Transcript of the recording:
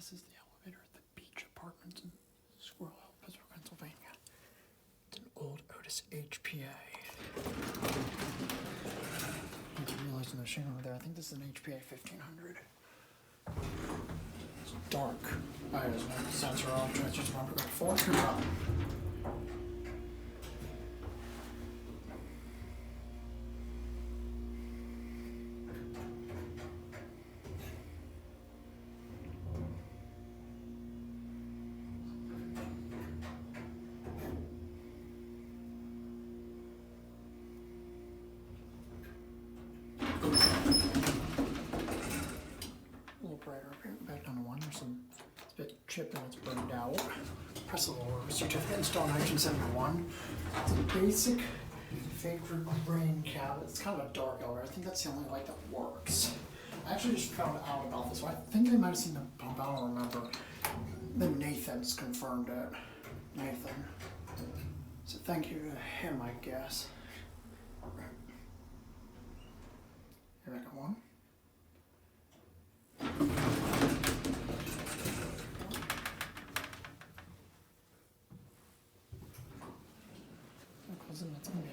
This is the elevator at the Beach Apartments in Squirrel, Pittsburgh, Pennsylvania. It's an old Otis HPA. I didn't realize the machine over there. I think this is an HPA 1500. It's dark. There's no sensor on. I just remember that before. A little brighter up here, back down to 1. There's some, it's a bit chipped and it's burned out. Press a little certificate installed 1971. It's a basic favorite brain cabinet. It's kind of a dark elevator. I think that's the only light that works. I actually just found out about this one. I think I might have seen the pump. I don't remember. Then Nathan's confirmed it. Nathan. So thank you to him, I guess. Here I got one. That's gonna be a